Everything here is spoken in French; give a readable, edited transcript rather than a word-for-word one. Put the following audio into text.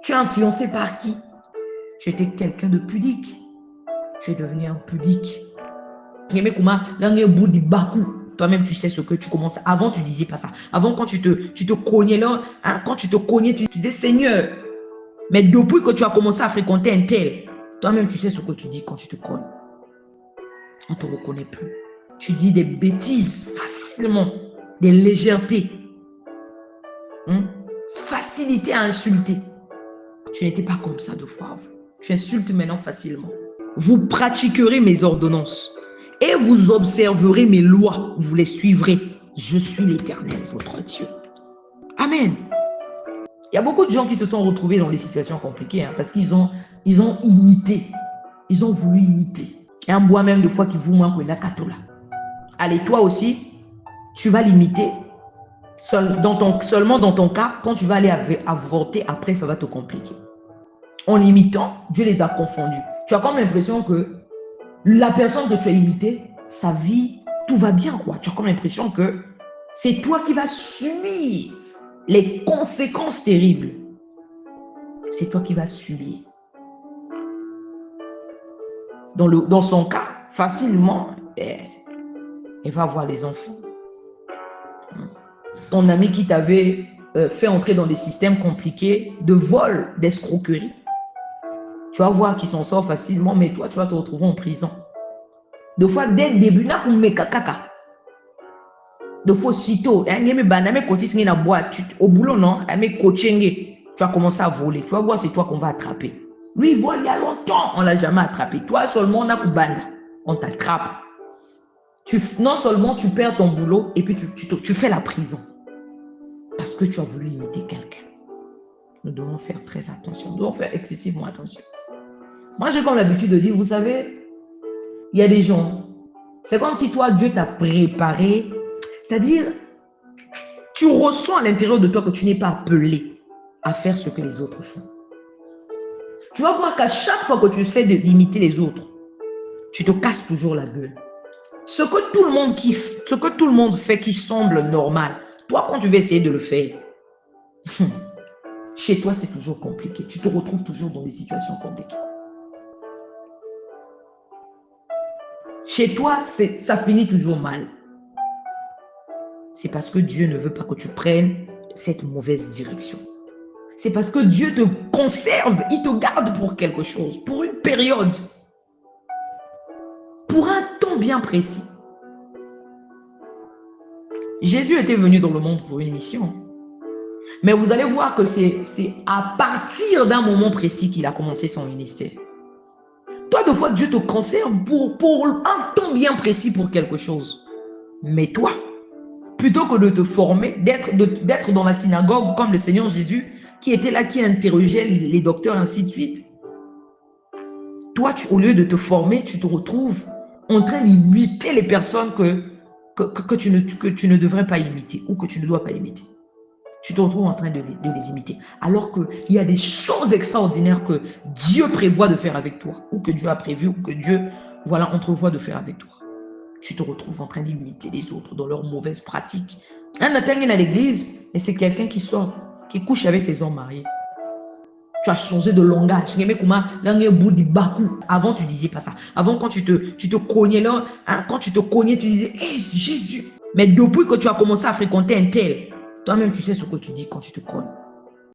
Tu es influencé par qui? Tu étais quelqu'un de pudique. Tu es devenu un pudique. Toi-même, tu sais ce que tu commences. Avant, tu ne disais pas ça. Avant, quand tu te cognais là, hein, quand tu te cognais, tu disais Seigneur. Mais depuis que tu as commencé à fréquenter un tel, toi-même, tu sais ce que tu dis quand tu te cognes. On ne te reconnaît plus. Tu dis des bêtises facilement, des légèretés. Facilité à insulter. Tu n'étais pas comme ça de fois. Tu insultes maintenant facilement. Vous pratiquerez mes ordonnances et vous observerez mes lois. Vous les suivrez. Je suis l'Éternel, votre Dieu. Amen. Il y a beaucoup de gens qui se sont retrouvés dans des situations compliquées parce qu'ils ont imité. Ils ont voulu imiter. Et un bois même de fois qui vous manque une akatola. Allez, toi aussi, tu vas l'imiter. Seulement dans ton cas, quand tu vas aller avorter, après, ça va te compliquer. En imitant, Dieu les a confondus. Tu as comme l'impression que la personne que tu as imitée, sa vie, tout va bien, quoi. Tu as comme l'impression que c'est toi qui vas subir les conséquences terribles. C'est toi qui vas subir. Dans son cas, facilement, elle va avoir les enfants. Ton ami qui t'avait fait entrer dans des systèmes compliqués de vol, d'escroquerie, tu vas voir qu'il s'en sort facilement, mais toi, tu vas te retrouver en prison. Deux fois, dès le début, deux fois, aussitôt, au boulot, non, tu vas commencer à voler. Tu vas voir, c'est toi qu'on va attraper. Lui, il vole il y a longtemps, on ne l'a jamais attrapé. Toi, seulement, on t'attrape. Non seulement tu perds ton boulot, et puis tu fais la prison. Parce que tu as voulu imiter quelqu'un. Nous devons faire très attention. Nous devons faire excessivement attention. Moi, j'ai comme l'habitude de dire, vous savez, il y a des gens, c'est comme si toi, Dieu t'a préparé. C'est-à-dire, tu ressens à l'intérieur de toi que tu n'es pas appelé à faire ce que les autres font. Tu vas voir qu'à chaque fois que tu essaies d'imiter les autres, tu te casses toujours la gueule. Ce que tout le monde kiffe, ce que tout le monde fait qui semble normal, toi, quand tu vas essayer de le faire, chez toi, c'est toujours compliqué. Tu te retrouves toujours dans des situations compliquées. Chez toi, ça finit toujours mal. C'est parce que Dieu ne veut pas que tu prennes cette mauvaise direction. C'est parce que Dieu te conserve, il te garde pour quelque chose, pour une période, pour un temps bien précis. Jésus était venu dans le monde pour une mission. Mais vous allez voir que c'est à partir d'un moment précis qu'il a commencé son ministère. Toi, de fois, Dieu te conserve pour un temps bien précis pour quelque chose. Mais toi, plutôt que de te former, d'être dans la synagogue comme le Seigneur Jésus, qui était là, qui interrogeait les docteurs, ainsi de suite. Toi, au lieu de te former, tu te retrouves en train d'imiter les personnes que tu ne devrais pas imiter ou que tu ne dois pas imiter. Tu te retrouves en train de les imiter. Alors qu'il y a des choses extraordinaires que Dieu prévoit de faire avec toi, ou que Dieu a prévu, ou que Dieu, voilà, entrevoit de faire avec toi. Tu te retrouves en train d'imiter les autres dans leurs mauvaises pratiques. Un atteint à l'église, et c'est quelqu'un qui sort, qui couche avec les hommes mariés. Tu as changé de langage. Avant, tu ne disais pas ça. Avant, quand tu te cognais là, hein, quand tu te cognais, tu disais hey, Jésus. Mais depuis que tu as commencé à fréquenter un tel, toi-même, tu sais ce que tu dis quand tu te cognes.